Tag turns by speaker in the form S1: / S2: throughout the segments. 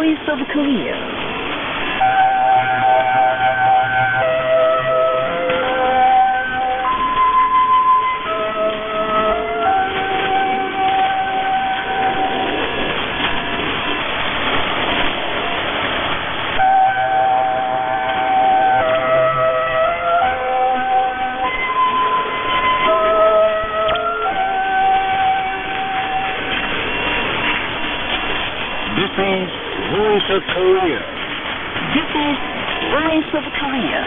S1: Voice of Korea.
S2: This is Voice of Korea.
S1: This is Voice of Korea.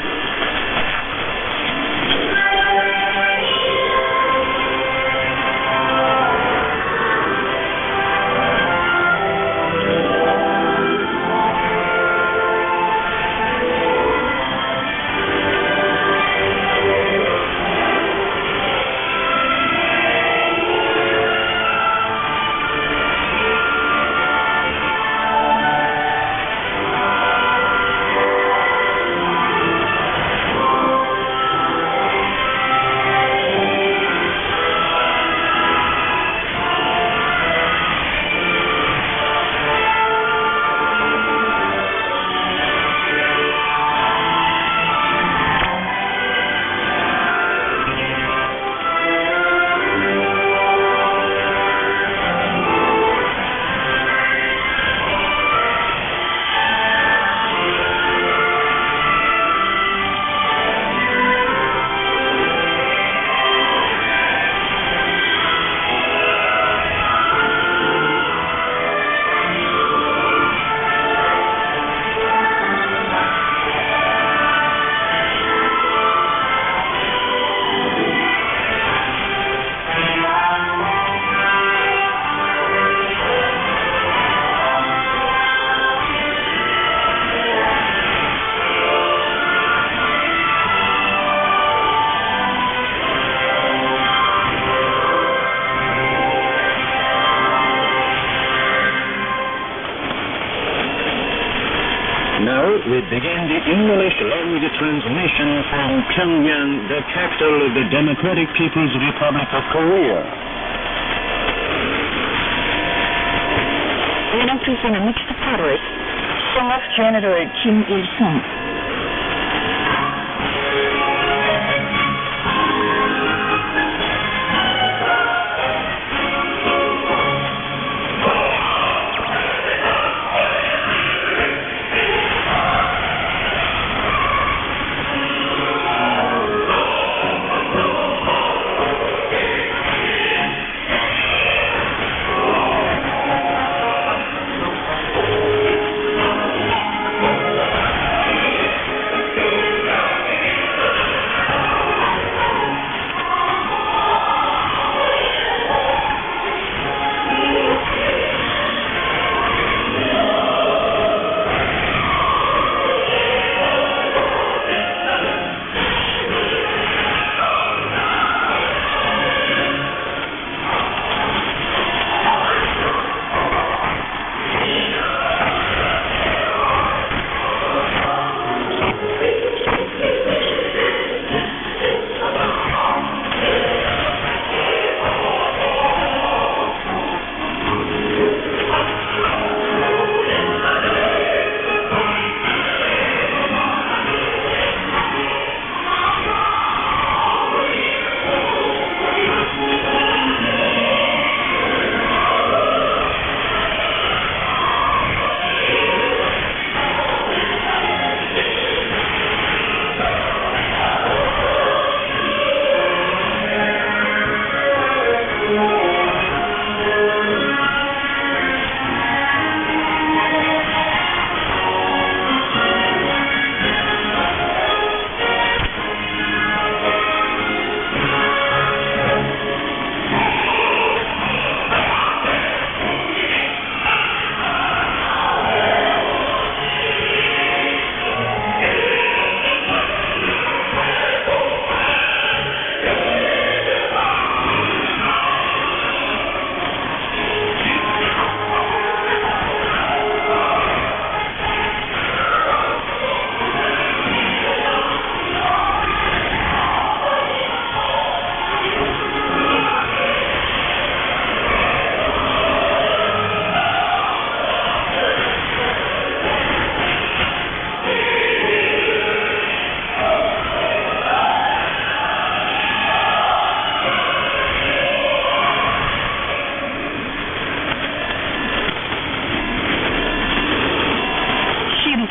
S2: Now we begin the English language transmission from Pyongyang, the capital of the Democratic People's Republic of Korea.
S1: 연합투수는 믹스 8월 성악 제너럴 김일성.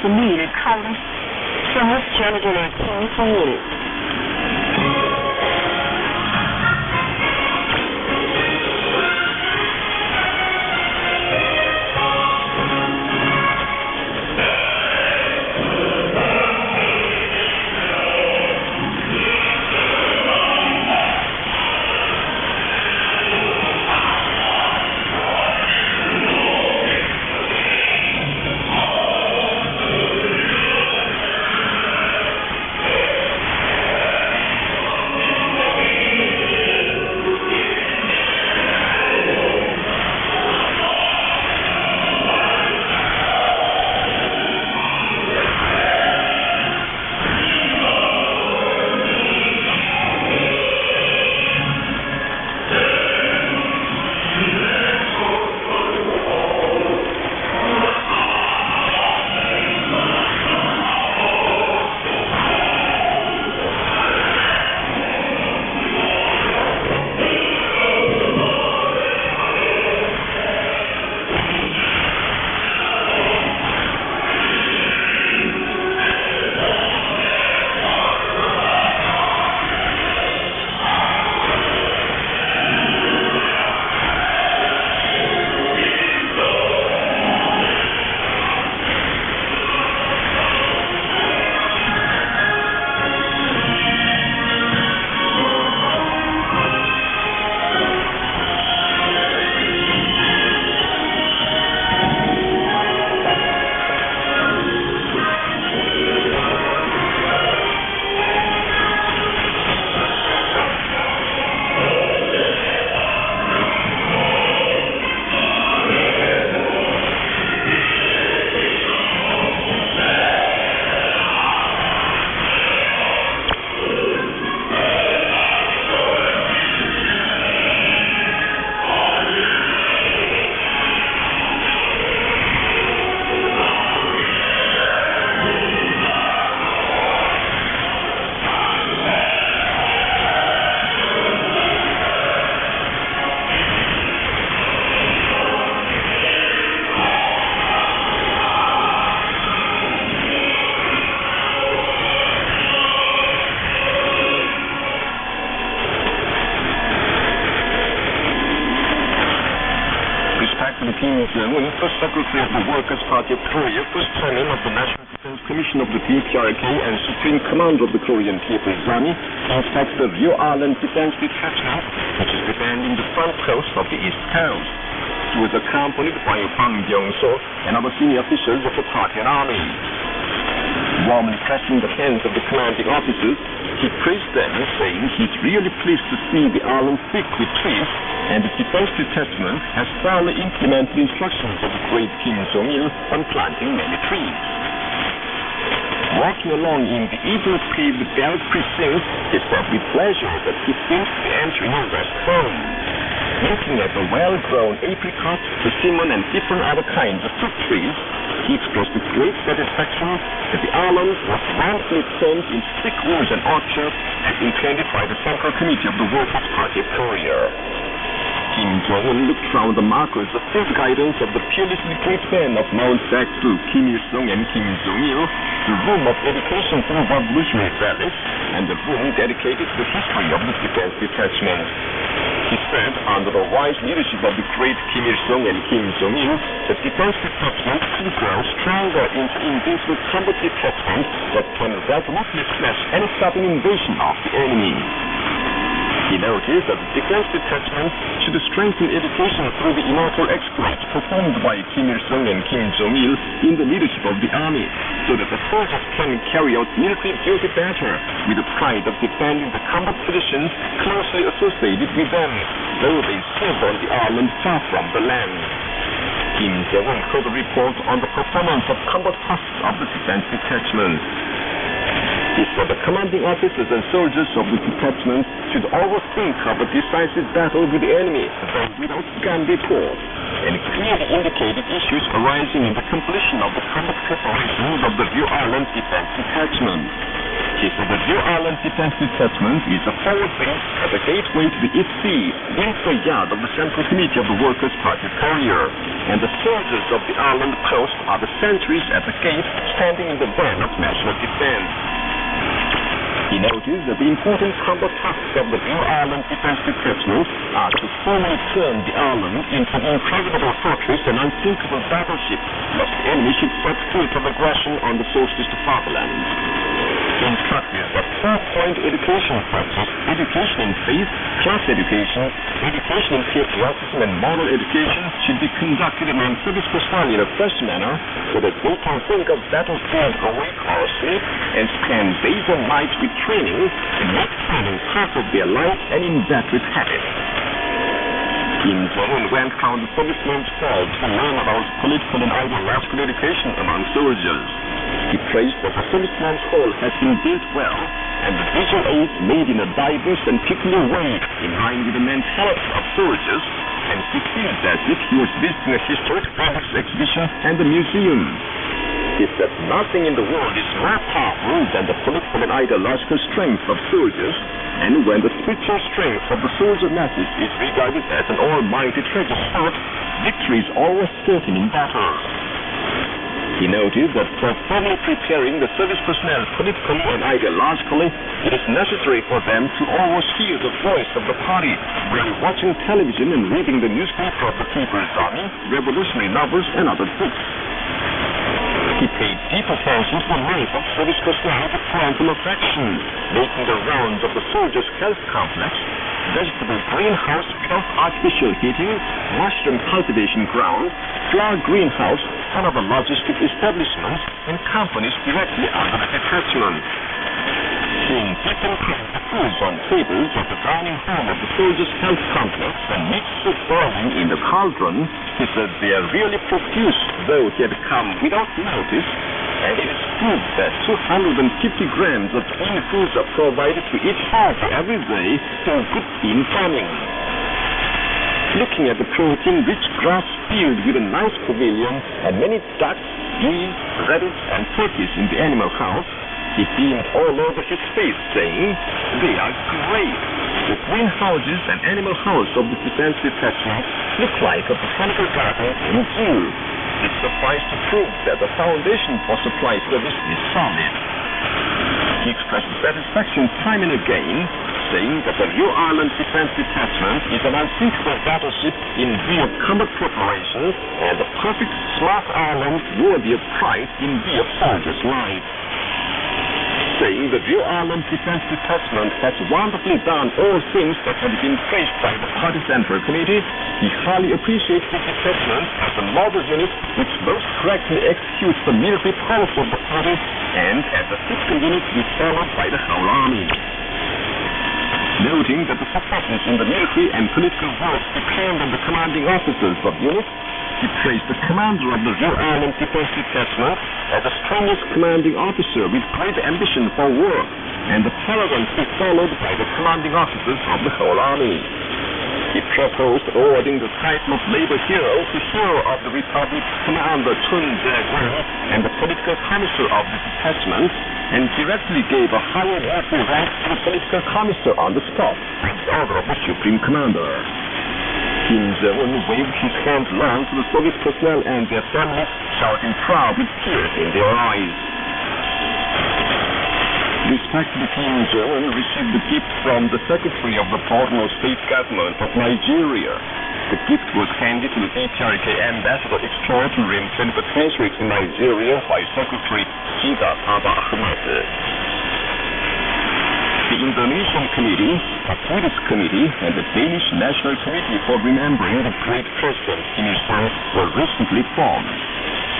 S1: Emil Carlos, South General Kim.
S3: First Secretary of the Workers' Party of Korea, First Chairman of the National Defense Commission of the DPRK, and Supreme Commander of the Korean People's Army, inspects the Rio Island Defense Detachment, which is defending the front coast of the East Coast. He was accompanied by Hwang Byung-so and other senior officials of the party and army. Warmly pressing the hands of the commanding officers, he praised them, saying he's really pleased to see the island thick with trees, and the defense detachment has thoroughly implemented the instructions of the great Kim Jong-il on planting many trees. Walking along in the easily-paved barrack precinct, he said with pleasure that he thinks the entering a rest home. Looking at the well-grown apricot, persimmon, and different other kinds of fruit trees, he expressed with great satisfaction that the island was wonderfully turned into thick woods and orchards as intended by the Central Committee of the Workers' Party of Korea. Kim Jong-un looked round the markers of field guidance of the fearlessly great men of Mao Zedong, Kim Il-sung, and Kim Jong-il, the room of education for revolutionary values, and the room dedicated to the history of the defense detachment. He said, under the wise leadership of the great Kim Il-sung and Kim Jong-il, the defense detachment will grow stronger into invincible combat detachment that can resolutely smash any sudden invasion of the enemy. He noticed that the defense detachment should strengthen education through the immortal exploits performed by Kim Il-sung and Kim Jong-il in the leadership of the army, so that the soldiers can carry out military duty better with the pride of defending the combat positions closely associated with them, though they serve on the island far from the land. Kim Jong-un further reports on the performance of combat tasks of the defense detachment. He said the commanding officers and soldiers of the detachment should always think of a decisive battle with the enemy, though without scant report, and clearly indicated issues arising in the completion of the combat preparations of the Rio Island Defense Detachment. He said the New Island Defense Detachment is a forward base at the gateway to the East Sea, in the yard of the Central Committee of the Workers' Party of Korea. And the soldiers of the island post are the sentries at the gate, standing in the van of national defense. He noted that the important combat tasks of the New Island Defense Detachment are to fully turn the island into an impregnable fortress and unsinkable battleship, lest the enemy should set foot of aggression on the socialist fatherland. He instructed that 4-point education practice, education in faith, class education, education in patriotism, and moral education should be conducted among service personnel in a fresh manner so that they can think of battlefield awake or asleep and spend days and nights with training and make training part of their life and inveterate habit. Kim Jong-un went round the policeman's hall to learn about political and ideological education among soldiers. He praised that the policeman's hall has been built well and the visual aids made in a diverse and peculiar way in line with the mentality of soldiers, and he felt as if he was visiting a historic products exhibition and a museum. He said nothing in the world is more powerful than the political and ideological strength of soldiers, and when the spiritual strength of the soldier masses is regarded as an almighty treasure hoard, victory is always certain in battle. He noted that for firmly preparing the service personnel politically and ideologically, it is necessary for them to always hear the voice of the party while watching television and reading the newspaper of the People's Army, revolutionary novels, and other books. He paid deep attention to the life of service personnel at the Temple of Action, making the rounds of the soldiers' health complex, vegetable greenhouse without artificial heating, mushroom cultivation ground, flower greenhouse, and other logistic establishments and companies directly under the detachment. Seeing people put the foods on tables at the dining hall of the soldiers' health complex and meat soup boiling in the cauldron, he said they are really profuse, though he had come without notice, and it is proved that 250 grams of clean foods are provided to each family every day through good bean farming. Looking at the protein-rich grass field with a nice pavilion and many ducks, geese, rabbits, and turkeys in the animal house, he beamed all over his face, saying, "They are great. The greenhouses and animal house of the defense detachment look like a botanical garden in a zoo. It suffices to prove that the foundation for supply service is solid." He expressed satisfaction time and again, saying that the New Island Defense Detachment is an unsinkable battleship in view of combat preparations and a perfect smart island worthy of pride in view of soldiers' life. Saying the New Island Defense Detachment has wonderfully done all things that had been praised by the Party Central Committee, he highly appreciates the detachment as a model unit which most correctly executes the military policy of the party and as a fiscal unit to be followed by the whole army. Noting that the successes in the military and political work depend on the commanding officers of units, he praised the commander of the New Island Defense Detachment as a strenuous commanding officer with great ambition for war, and the paragon to be followed by the commanding officers of the whole army. He proposed awarding the title of Labor Hero to Hero of the Republic, Commander Chun Jae-gun, and the political commissar of the detachment, and directly gave a higher military rank to the political commissar on the spot, with the order of the Supreme Commander. Kim Jong-un waved his hand long to the Soviet personnel and their families, shouting proud with tears in their eyes. Respected Kim Jong-un received the gift from the Secretary of the Borno State Government of Nigeria. The gift was handed to the DPRK Ambassador Extraordinary and Plenipotentiary to Nigeria by Secretary Jida Taba Ahmed. The Indonesian Committee, the Swedish Committee, and the Danish National Committee for Remembering the Great President Kim Il-sung were recently formed.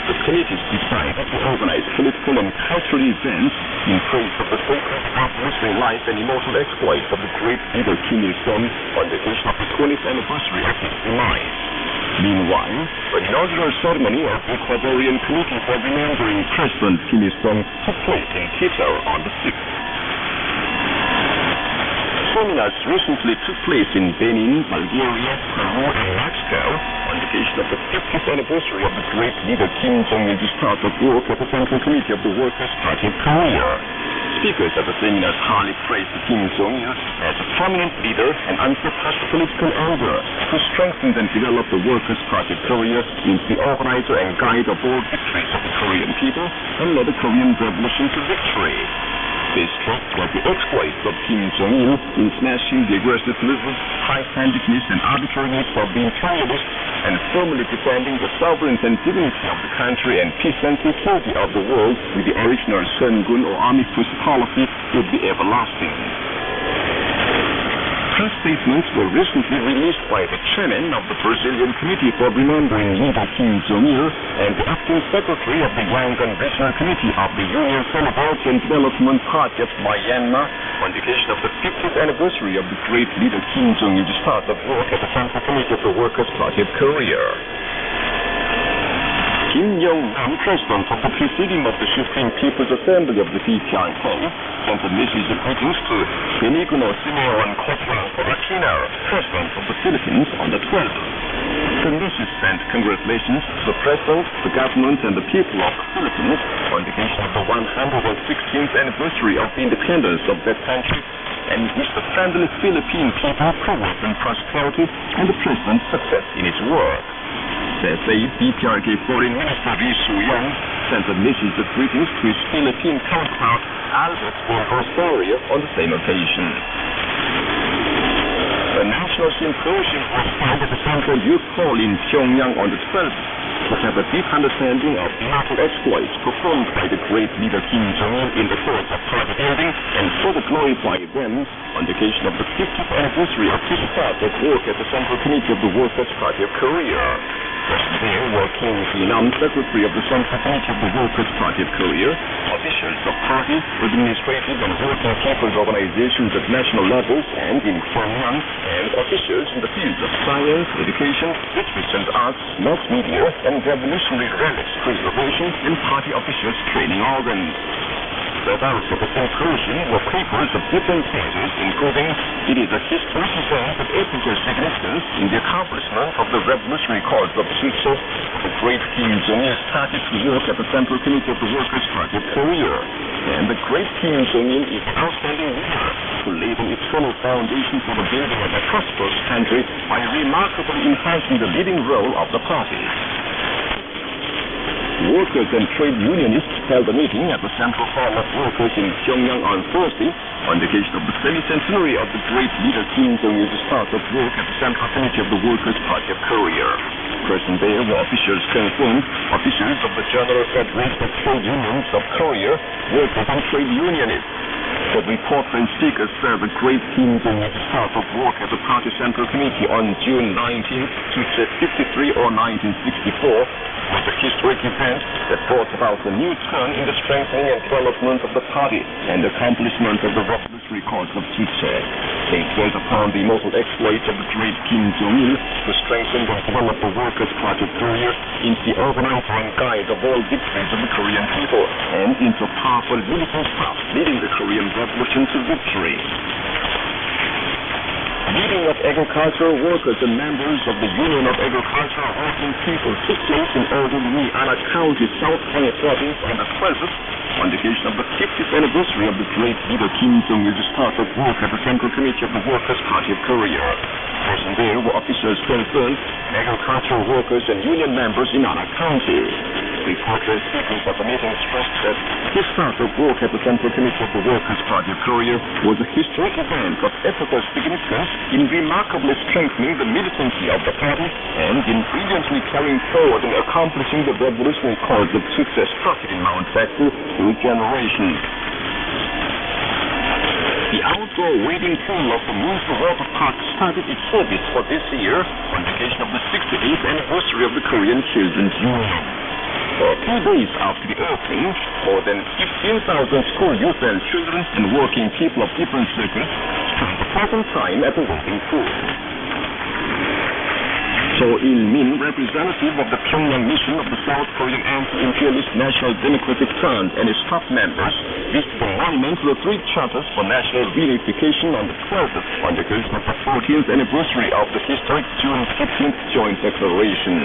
S3: The committees decided to organize political and cultural events in praise of the sacred revolutionary life and immortal exploits of the great leader Kim Il-sung on the occasion of the 20th anniversary of his demise. Meanwhile, an inaugural ceremony of the Ecuadorian Committee for Remembering President Kim Il-sung took place in Quito on the 6th. Seminars recently took place in Benin, Bulgaria, Peru, and Mexico on the occasion of the 50th anniversary of the great leader Kim Jong-il's start of work at the Central Committee of the Workers' Party of Korea. speakers at the seminars highly praised Kim Jong-il as a prominent leader and unsurpassed political elder who strengthened and developed the Workers' Party of Korea into the organizer and guide of all victories of the Korean people and led the Korean Revolution to victory. They struck was the exploits of Kim Jong-il in smashing the aggressiveness, high-handedness, and arbitrariness of the imperialists and firmly defending the sovereignty and dignity of the country and peace and security of the world with the original Sengun or army push policy would be everlasting. Press statements were recently released by the chairman of the Brazilian Committee for Remembering Leader Kim Jong-il and the acting secretary of the Yangon Regional Committee of the Union Solidarity and Development Party of Myanmar on the occasion of the 50th anniversary of the great leader Kim Jong-il's start of work at the Central Committee of the Workers' Party of Korea. Kim Yong-nam, president of the Presidium of the Supreme People's Assembly of the DPRK, sent a message of greetings to Benigno Simeon Cojuangco Aquino, president of the Philippines, on the 12th. The message sent congratulations to the president, the government, and the people of the Philippines on the occasion of the 116th anniversary of the independence of that country, and wished the friendly Philippine people progress and prosperity and the president's success in his work. That day, DPRK Foreign Minister Ri Su-yong sent a message of greetings to his Philippine counterpart, Albert in Rosario, on the same occasion. A national symposium was held at the Central Youth Hall in Pyongyang on the 12th to have a deep understanding of the martial exploits performed by the great leader Kim Jong-il in the course of party building and further glorify them on the occasion of the 50th anniversary of his start of work at the Central Committee of the Workers' Party of Korea. There were Kim Ji-nam, secretary of the Central Committee of the Workers' Party of Korea, officials of party, administrative and working people's organizations at national levels and in Pyongyang, and officials in the fields of science, education, literature and arts, mass media, and revolutionary relics preservation, and party officials training organs. Set out of the symposium were papers of different sizes, including "It is a historic event of epical significance in the accomplishment of the revolutionary cause of success the great Kim Jong-il started to work at the Central Committee of the Workers' Party of Korea, and the great Kim Jong-il is an outstanding leader who laid an eternal foundation for the building of a prosperous country by remarkably enhancing the leading role of the party." Workers and trade unionists held a meeting at the Central Hall of Workers in Pyongyang on Thursday on the occasion of the semi-centenary of the great leader Kim Jong-il's start of work at the Central Committee of the Workers' Party of Korea. Present there were officials concerned, officials of the General Federation of Trade Unions of Korea, workers and trade unionists. The reporter and speakers said the great Kim Jong-il's start of work at the Party Central Committee on June 19th to 53 or 1964 was a historic event that brought about a new turn in the strengthening and development of the party and accomplishment of the revolutionary cause of success. They dwelt upon the immortal exploits of the great Kim Jong-il to strengthen and develop the Workers' Party of Korea into the organizer and guide of all victories of the Korean people and into a powerful militant force leading the Korean Revolution to victory. Meeting of agricultural workers and members of the Union of Agricultural Working People took place in Ordinary Anna County, South Gwanghae Province on the 12th on the occasion of the 50th anniversary of the great leader Kim Jong-il's start of work at the Central Committee of the Workers' Party of Korea. Present there were officials concerned, agricultural workers and union members in Anna County. Reporters speaking at the meeting stressed that his start of work at the Central Committee of the Workers' Party of Korea was a historic event of epochal significance in remarkably strengthening the militancy of the party and in brilliantly carrying forward and accomplishing the revolutionary cause of success started in Mount Baekdu through generations. The outdoor wading pool of the Munsu Water Park started its service for this year on the occasion of the 68th anniversary of the Korean Children's Union. For a few days after the opening, more than 15,000 school youth and children and working people of different circles spent a pleasant time at the wading pool. Cho Il-min, representative of the Pyongyang mission of the South Korean Anti-Imperialist National Democratic Front and its top members, visited the monument to the three charters for national reunification on the 12th on the occasion of the 14th anniversary of the historic June 15th Joint Declaration.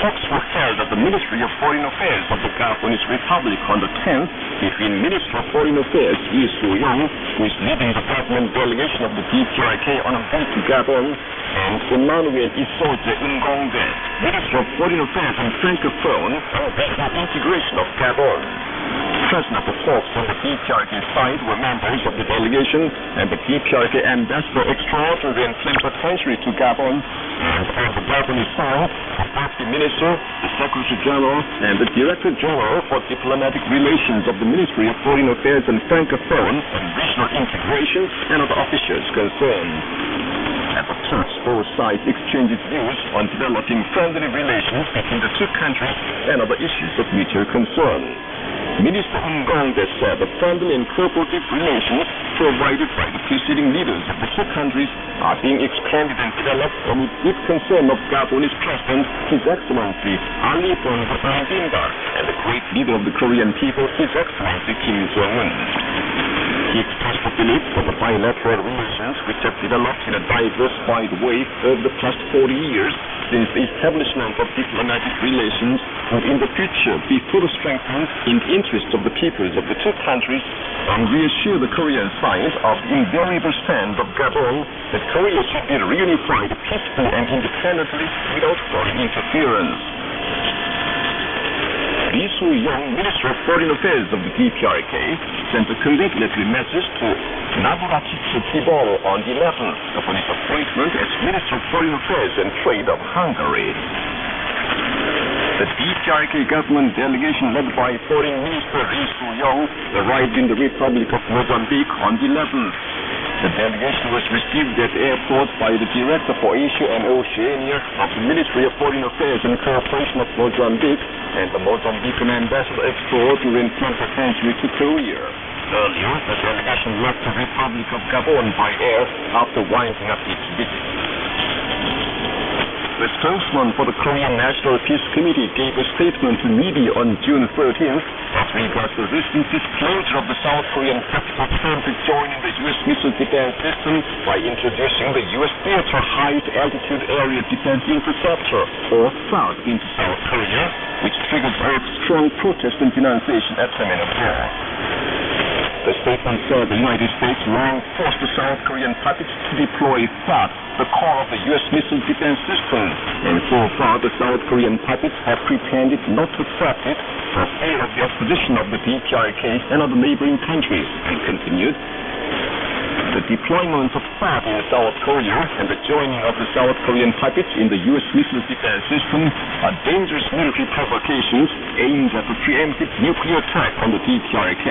S3: talks were held at the Ministry of Foreign Affairs of the Gabonese Republic on the 10th between Minister of Foreign Affairs Lee Soo-young, who is leading the government delegation of the DPRK on a visit to Gabon, and Emmanuel Isoje Ngongde, Minister of Foreign Affairs and Francophone, on the integration of Gabon. Present at the talks on the DPRK side were members of the delegation and the DPRK ambassador extraordinary and plenipotentiary to Gabon, and on the Gabonese side, the Deputy Minister, the Secretary General, and the Director General for Diplomatic Relations of the Ministry of Foreign Affairs and Francophone and Regional Integration, and other officials concerned. At the talks, both sides exchanged views on developing friendly relations between the two countries and other issues of mutual concern. Minister Ngongde said the friendly and cooperative relations provided by the preceding leaders of the two countries are being expanded and developed amid deep concern of Gabonese President, His Excellency Ali Bongo Ondimba, and the great leader of the Korean people, His Excellency Kim Jong-un. He expressed the belief that the bilateral relations, which have developed in a diversified way over the past 40 years since the establishment of diplomatic relations, would in the future be further strengthened in the interests of the peoples of the two countries, and reassure the Korean side of the invariable stand of Gabon that Korea should be reunified peacefully and independently without foreign interference. Lee Soo-young, Minister of Foreign Affairs of the DPRK, sent a congratulatory message to Navracsics Tibor on the 11th upon his appointment as Minister of Foreign Affairs and Trade of Hungary. The DPRK government delegation led by Foreign Minister Lee Soo-young arrived in the Republic of Mozambique on the 11th. The delegation was received at the airport by the Director for Asia and Oceania of the Ministry of Foreign Affairs and Cooperation of Mozambique and the Mozambican Ambassador Extraordinary and Plenipotentiary to Korea. Earlier, the delegation left the Republic of Gabon by air after winding up its visit. The spokesman for the Korean National Peace Committee gave a statement to media on June 13th as regards the recent disclosure of the South Korean capital plan to join in the U.S. missile defense system by introducing the U.S. Theater Height Altitude Area Defense Interceptor, or THAAD, into South Korea, which triggered both strong protest and denunciation at Semen of war. The statement said the United States long forced the South Korean puppets to deploy THAAD, the core of the U.S. missile defense system, and so far the South Korean puppets have pretended not to accept it for fear of the opposition of the DPRK and other neighboring countries, and continued. The deployment of THAAD in South Korea and the joining of the South Korean puppets in the U.S. missile defense system are dangerous military provocations aimed at a preemptive nuclear attack on the DPRK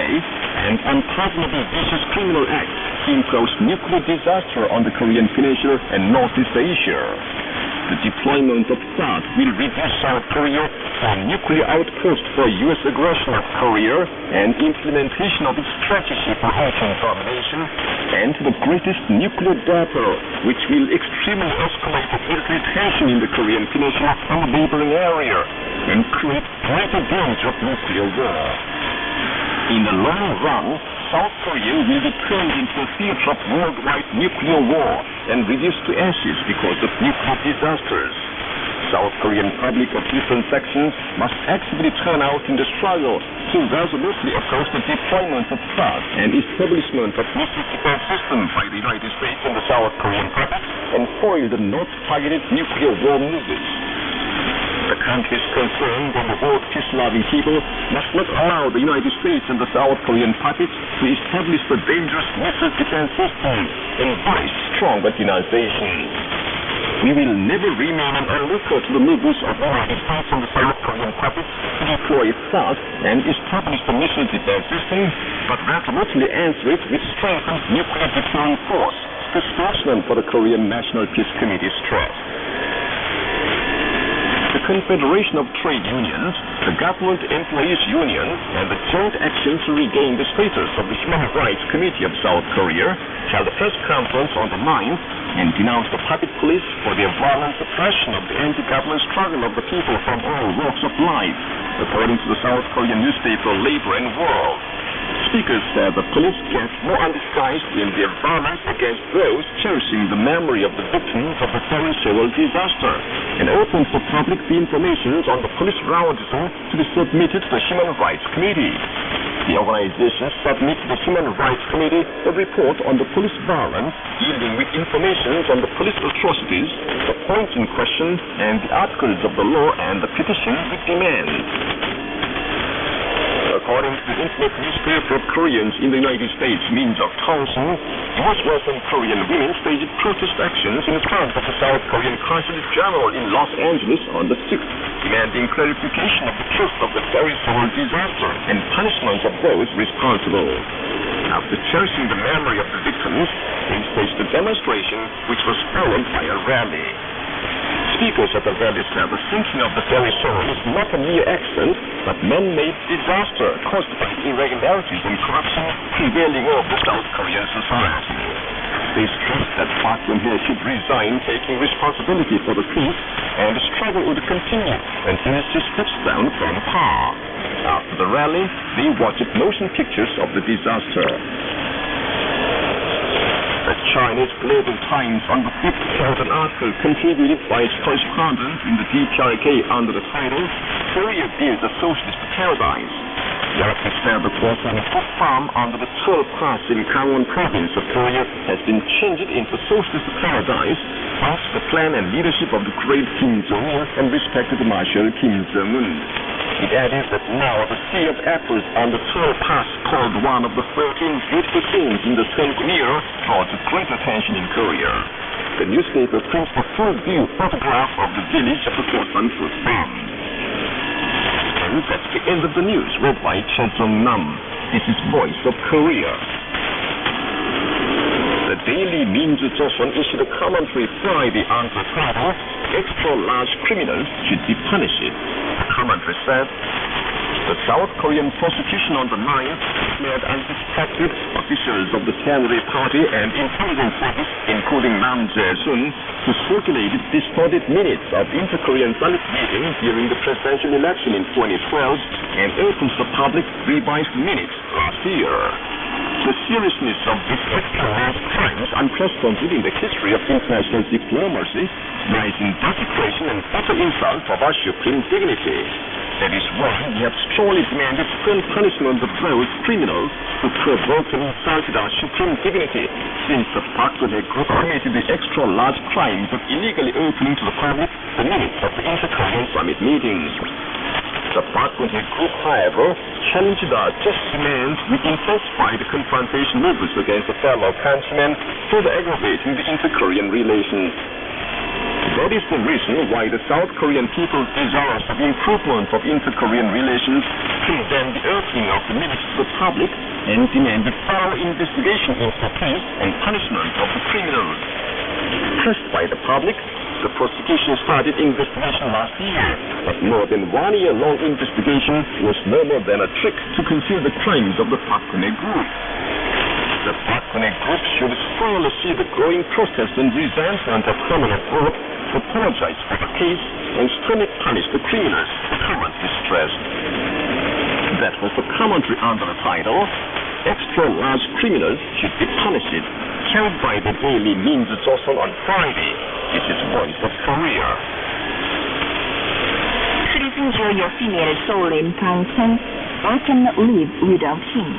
S3: and unpardonable vicious criminal acts to impose nuclear disaster on the Korean Peninsula and Northeast Asia. The deployment of THAAD will reduce South Korea to a nuclear outpost for U.S. aggression of Korea and implementation of its strategy for ocean domination, and the greatest nuclear battle, which will extremely escalate the military tension in the Korean Peninsula and the neighboring area, and create greater danger of nuclear war. In the long run, South Korea will be turned into a theater of worldwide nuclear war and reduced to ashes because of nuclear disasters. South Korean public of different sections must actively turn out in the struggle to resolutely oppose the deployment of THAAD and establishment of missile defense system by the United States and the South Korean public, and foil the North-targeted nuclear war movers. The countries concerned and the world peace-loving people must not allow the United States and the South Korean puppets to establish the dangerous missile defense system and voice stronger denunciation. We will never remain an onlooker to the movements of the United States and the South Korean puppets to deploy THAAD and establish the missile defense system, but resolutely answer it with strengthened nuclear deterrent force, the spokesman for the Korean National Peace Committee stressed. The Confederation of Trade Unions, the Government Employees Union, and the Joint Action to Regain the Status of the Human Rights Committee of South Korea held a press conference on the 9th and denounced the puppet police for their violent suppression of the anti-government struggle of the people from all walks of life, according to the South Korean newspaper Labor and World. Speakers said the police get more undisguised in their violence against those cherishing the memory of the victims of the ferry Seoul disaster, and opened for public the information on the police rowdyism to be submitted to the Human Rights Committee. The organization submitted to the Human Rights Committee a report on the police violence, dealing with information on the police atrocities, the points in question, and the articles of the law and the petitions with demands. According to the internet newspaper of Koreans in the United States, Means of Thousand, most Western Korean women staged protest actions in front of the South Korean Consulate General in Los Angeles on the 6th, demanding clarification of the truth of the ferry Seoul disaster and punishment of those responsible. After cherishing the memory of the victims, they staged a demonstration which was followed by a rally. Speakers at the rally said the sinking of the ferry Seoul is not a mere accident, but man-made disaster caused by irregularities and corruption prevailing over South Korean society. They stressed that Park Geun-hye should resign, taking responsibility for the truth, and the struggle would continue until he steps down from power. After the rally, they watched motion pictures of the disaster. The Chinese Global Times on the 5th held an article contributed by its correspondent in the DPRK under the title, Korea Builds a Socialist Paradise. The article said the Gwasan food farm under the 12th Pass in Gangwon province of Korea has been changed into a socialist paradise thanks to the plan and leadership of the great Kim Jong-il and respected Marshal Kim Jong-un. It added that now the Sea of Apples on the 12th Pass, called one of the 13 beautiful things in the Seoul era, draws great attention in Korea. The newspaper prints a full view photograph of the village of the Gwasan fruit farm. And that's the end of the news, read by Chen Sung-nam. This is Voice of Korea. The Daily Minju Joseon issued a commentary Friday on the title, Extra Large Criminals Should Be Punished. The commentary said, the South Korean prosecution on the 9th declared unsuspected officials of the Saenuri Party and intelligence service, including Nam Jae-sun, who circulated distorted minutes of inter-Korean summit meeting during the presidential election in 2012 and opens the public revised minutes last year. The seriousness of these extra-large crimes, unprecedented in the history of international diplomacy, lies in desecration and utter insult of our supreme dignity. That is why we have strongly demanded full punishment of those criminals who provoked and insulted our supreme dignity, since the Park Geun-hye group committed the extra-large crimes of illegally opening to the public the minutes of the inter-Korean summit meetings. The Park Geun-hye group, however, challenged our just demands with intensified confrontation movements against the fellow countrymen, further aggravating the inter-Korean relations. That is the reason why the South Korean people desirous of improvement of inter-Korean relations condemn the opening of the minutes to the public and demand a thorough investigation into the case and punishment of the criminals. Pressed by the public, the prosecution started investigation last year, but more than 1 year-long investigation was no more than a trick to conceal the crimes of the Park Geun-hye group. The Park Geun-hye group should thoroughly see the growing protest and resentment of prominent group, apologize for the case, and sternly punish the criminals, the commentary stressed. That was the commentary under the title, Extra Large Criminals Should Be Punished, carried by the Daily Minju Joseon on Friday. This is Voice of Korea.
S1: Please enjoy your female soul in Bangtan. I cannot live without him.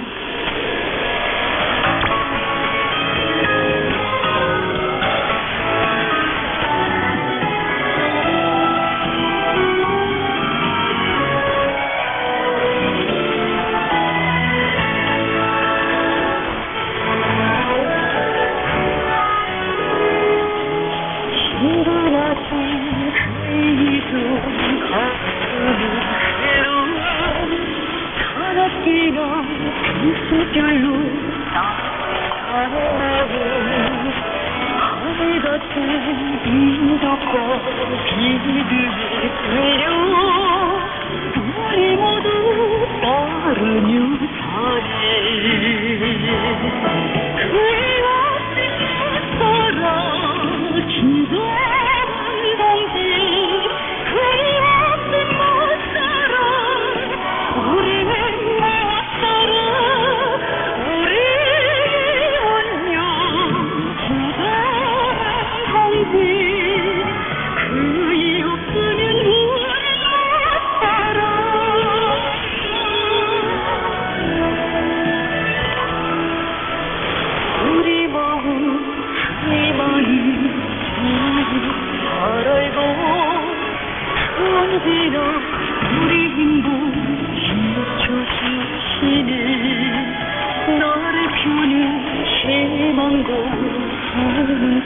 S4: 곳은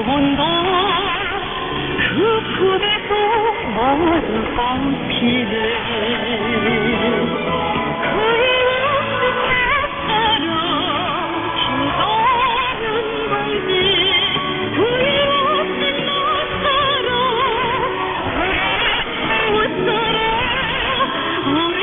S4: 고운돌 그 품에서 멀방 피네 그의 없는 낯사람 김도는 공지 그의 없는 낯사람 우리 무엇사람 우리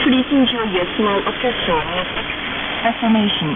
S1: Please enjoy your small orchestral music affirmation.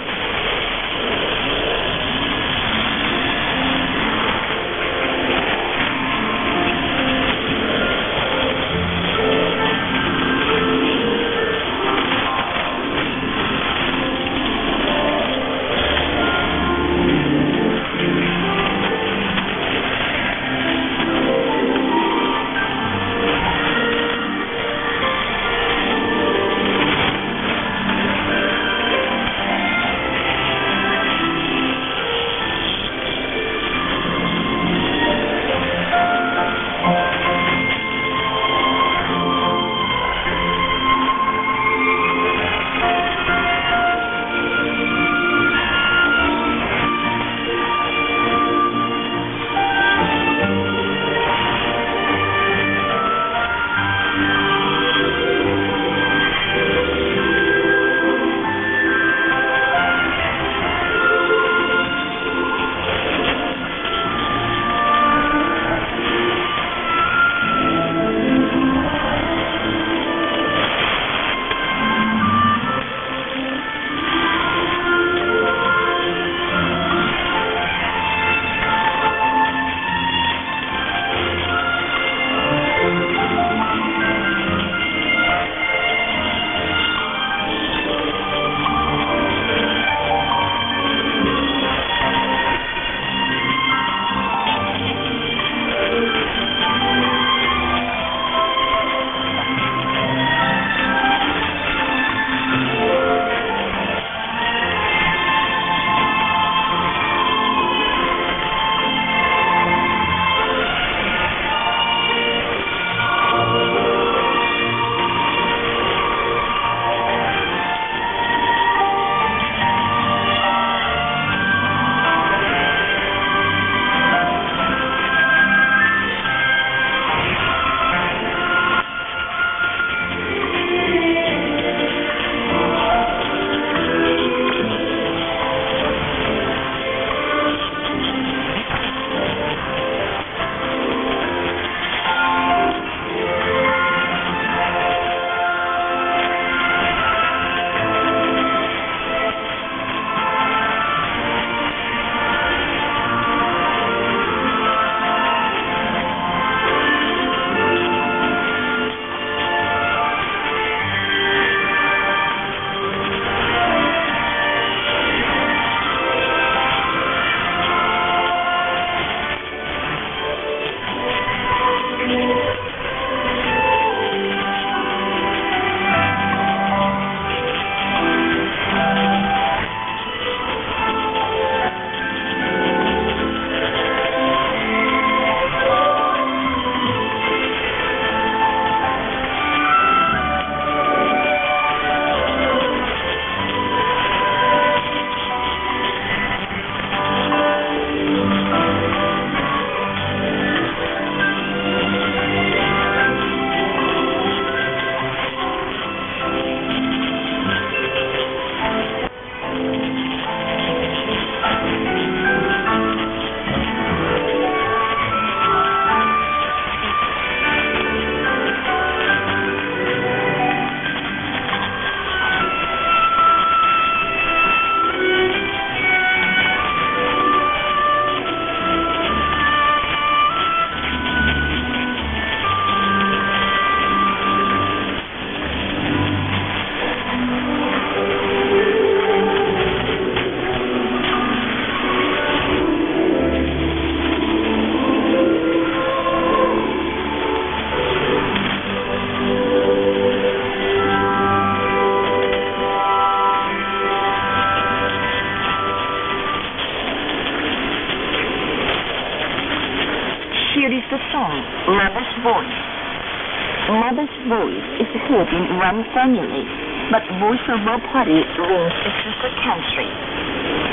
S1: voice is heard in one family, but voiceover party rings across the country.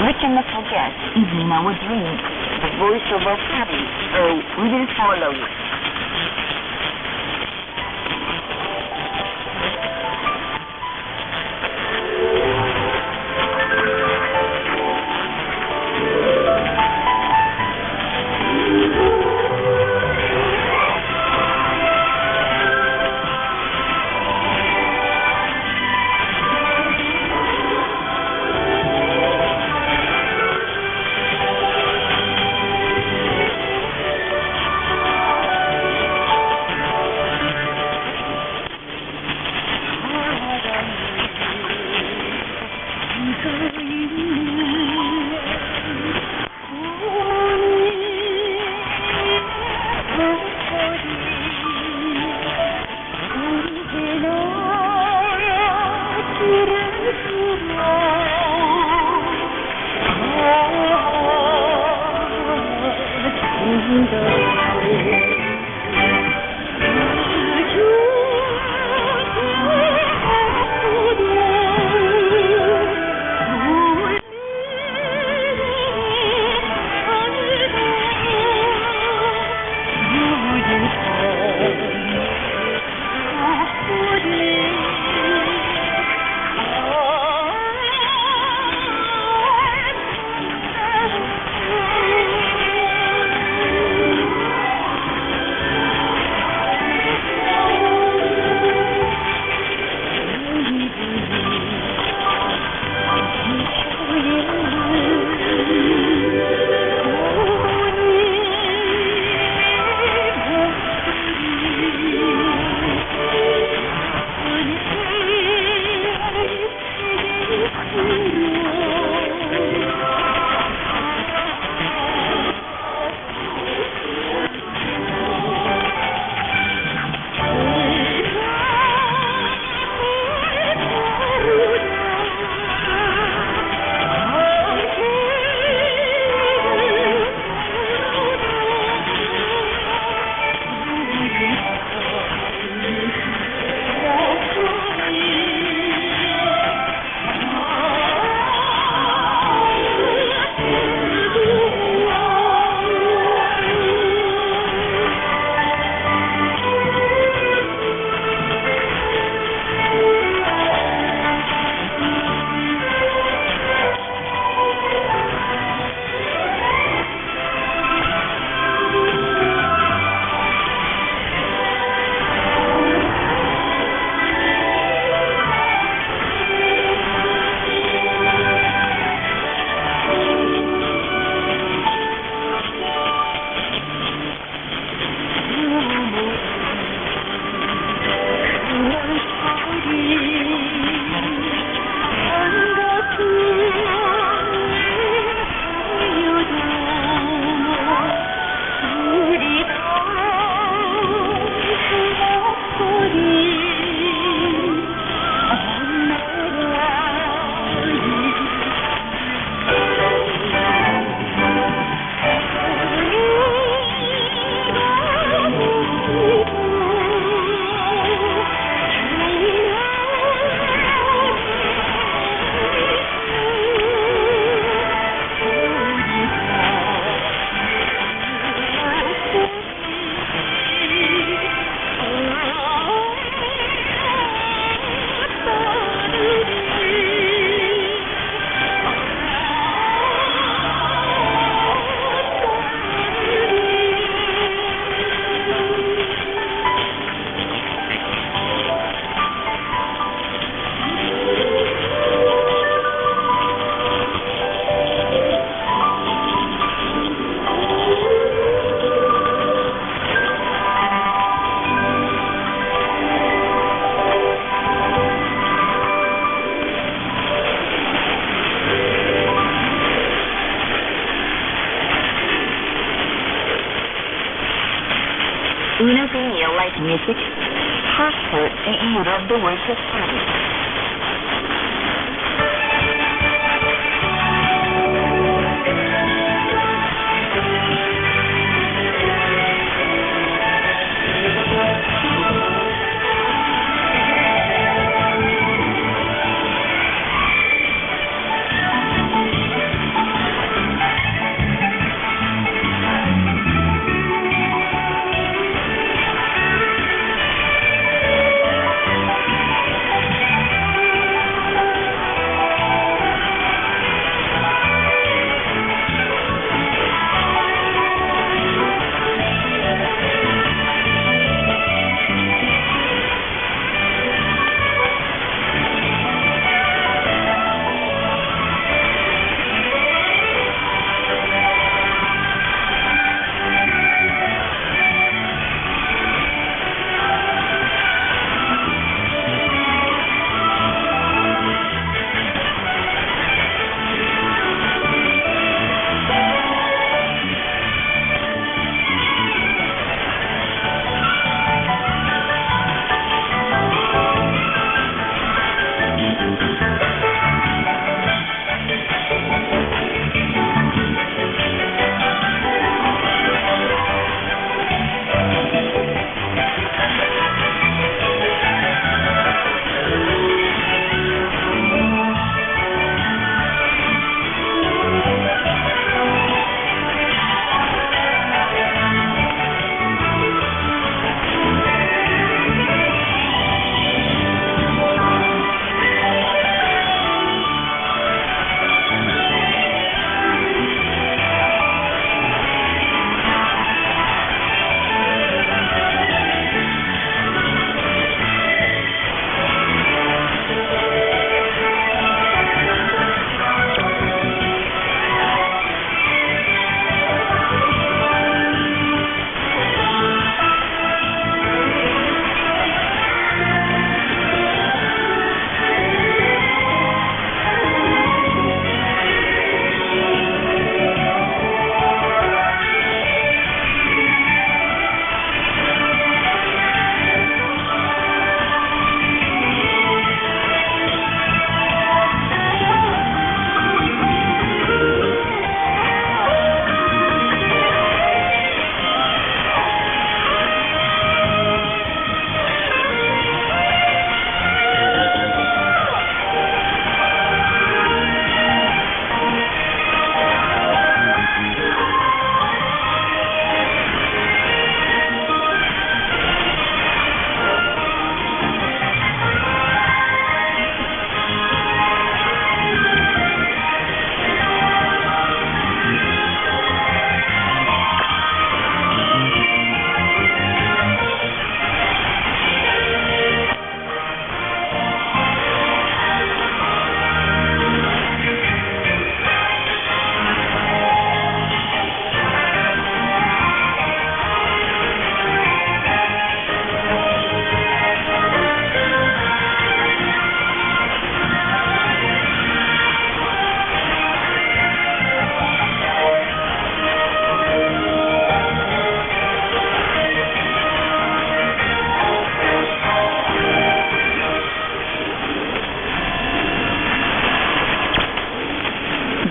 S1: We cannot forget, even in our dreams, the voiceover party, so we will follow it. Innovative light music, passport in Europe the world has started.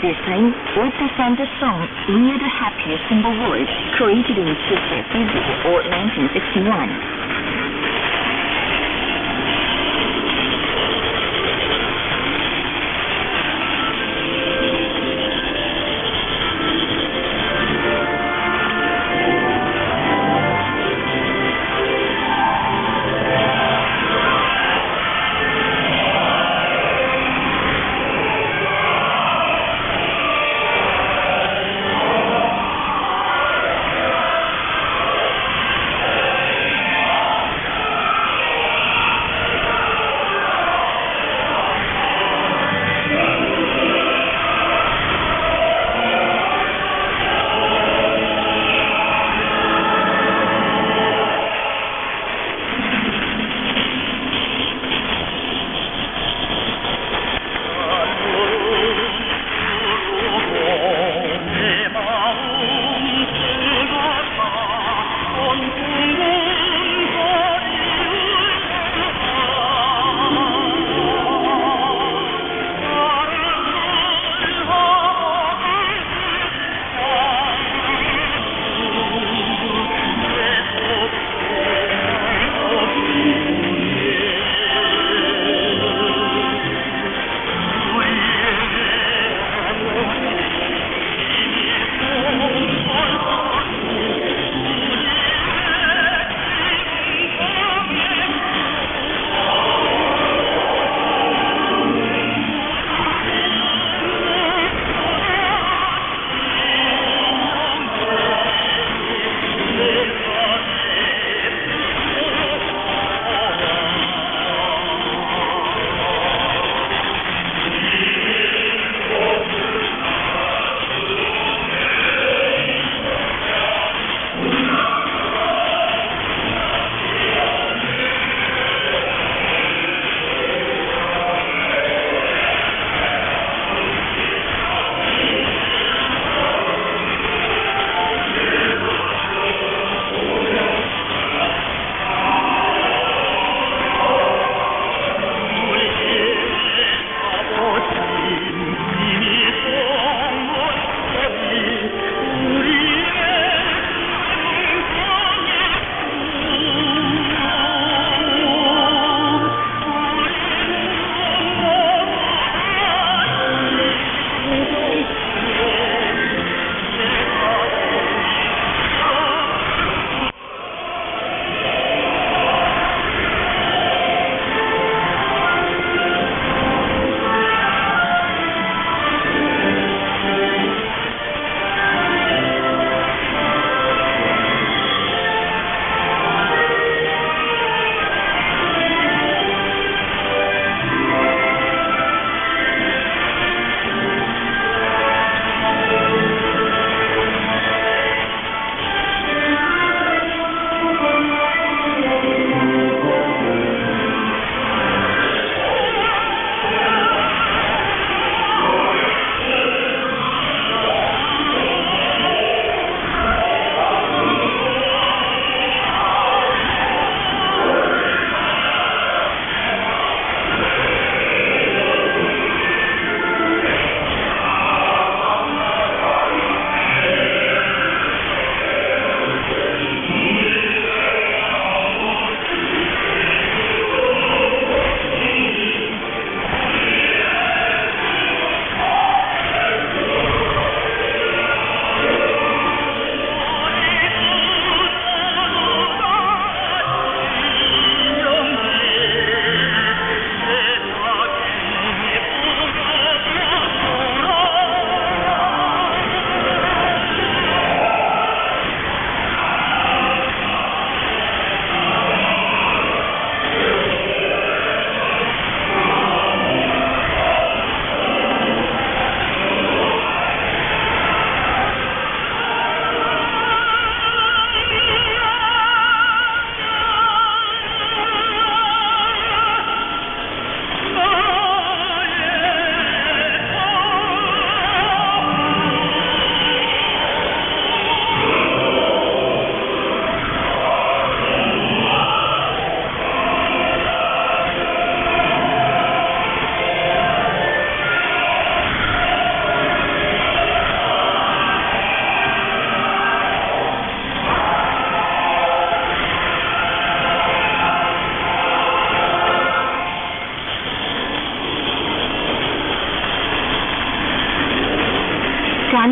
S1: This time, also sang the song We're the Happiest in the World, created in 2030 or 1961.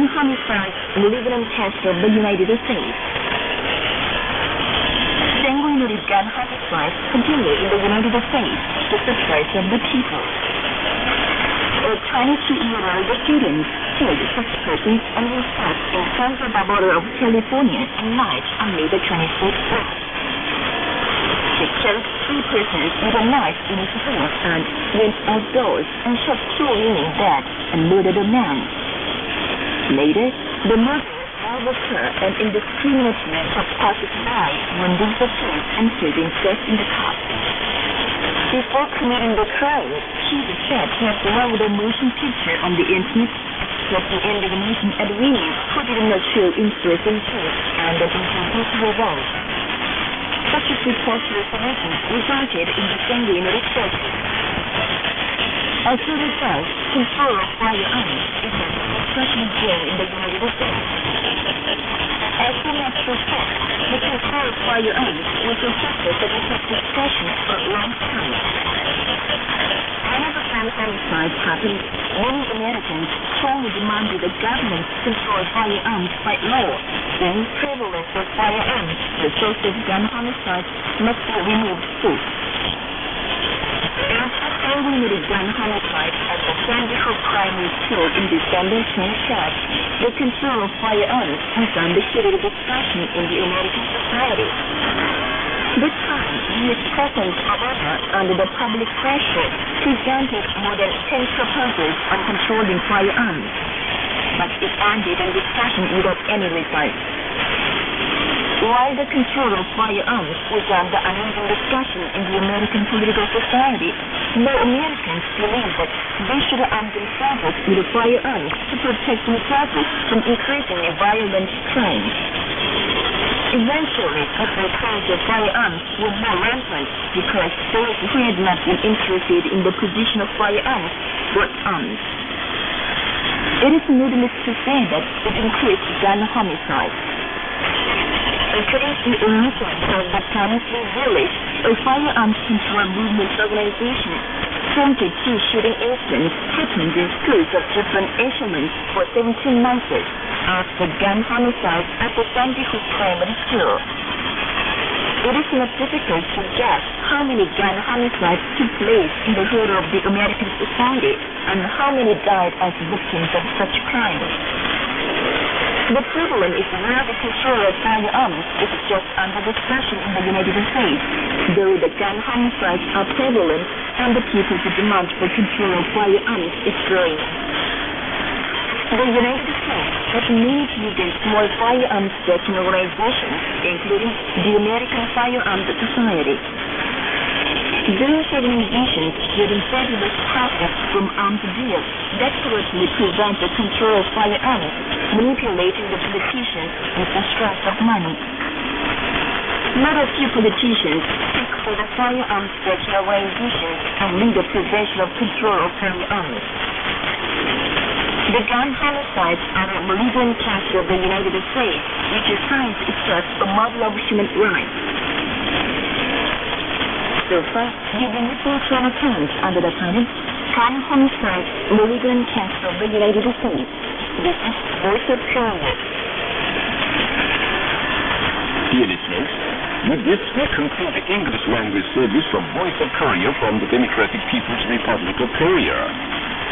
S1: gun homicides, malignant tests of the United States. Sanguinary gun homicides continue in the United States to the surprise of the people. A 22-year-old student killed 6 persons and was shot in Santa Barbara of California in March on May the 26th. He killed 3 persons with a knife in his hand and went outdoors and shot 2 women dead and murdered a man. Later, the murderer occur an indiscriminate shot passers-by, wounding the police and shooting death in the car. Before committing the crime, he was said to have downloaded a motion picture on the internet, expressing indignation at women who did not show interest in church and that intended to revolt. Such a reported resolution resulted in the sanguinary tragedy. As a result, control of firearms is a discussion game in the United States. As a matter of fact, the control of firearms was a subject of discussion for a long time. Whenever gun homicides happened, many Americans strongly demanded the government control firearms by law. The prevalence of firearms, the source of gun homicides, must be removed too. Sanguinary gun homicide at the Sandy Hook primary school in December 23rd, the control of firearms was under heated discussion in the American society. This time, U.S. President Obama, under the public pressure, presented more than 10 proposals on controlling firearms, but it ended in discussion without any result. While the control of firearms was under uneven discussion in the American political society, no Americans believed that they should arm themselves with firearms to protect themselves from increasingly violent crime. Eventually, the controls of firearms were more rampant because those who had not been interested in the possession of firearms got armed. It is needless to say that it increased gun homicides. According to a report of the Tennessee Village, a firearms control movement organization, 72 shooting incidents happened in schools of different echelons for 17 months after gun homicides at the Sandy Hook primary school. It is not difficult to guess how many gun homicides took place in the whole of the American society and how many died as victims of such crimes. The problem is where the control of firearms is just under discussion in the United States, though the gun homicides are prevalent and the people's demand for control of firearms is growing. The United States has many big and small firearms protection organizations, including the American Firearms Society. Those organizations getting fabulous profits from armed deals desperately prevent the control of firearms, manipulating the politicians with the stress of money. Not a few politicians speak for the firearms protection organizations and lead the prevention of control of firearms. The gun homicides are a malignant task of the United States, which assigns itself a model of human rights. So far, giving reports on accounts under the title Gun Homicide, Malignant Task of the United States. This is Voice of Korea.
S3: Dear listeners, with this we conclude the English language service from Voice of Korea from the Democratic People's Republic of Korea.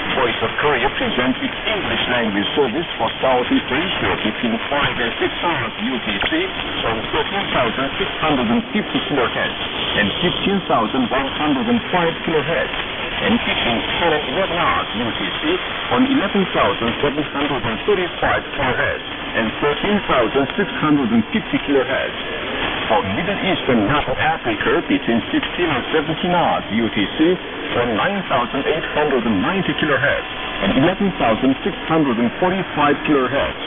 S3: Voice of Korea presents its English language service for Southeast Asia between 5 and 6 hours UTC on 13,650 kHz and 15,105 kHz, and between 10 and 11 hours UTC on 11,735 kHz and 13,650 kHz. For Middle East and North Africa between 16 and 17 hours UTC on 9,890 kHz and 11,645 kHz,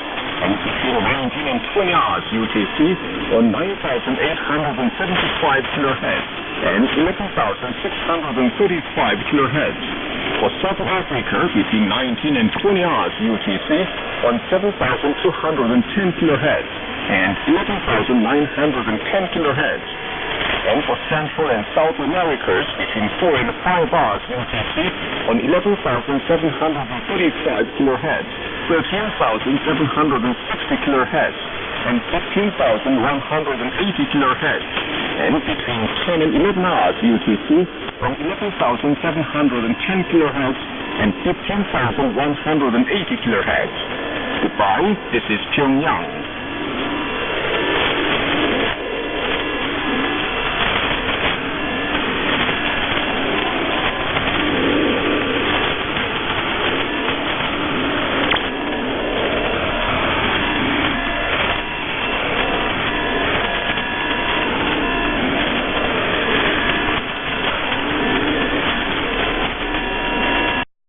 S3: and between 19 and 20 hours UTC on 9,875 kHz and 11,635 kHz. For South Africa between 19 and 20 hours UTC on 7,210 kHz and 11,910 kHz. And for Central and South Americas, between 4 and 5 hours UTC on 11,735 kHz, 13,760 kHz, and 15,180 kHz, and between 10 and 11 hours UTC on 11,710 kHz and 15,180 kHz. Goodbye, this is Pyongyang.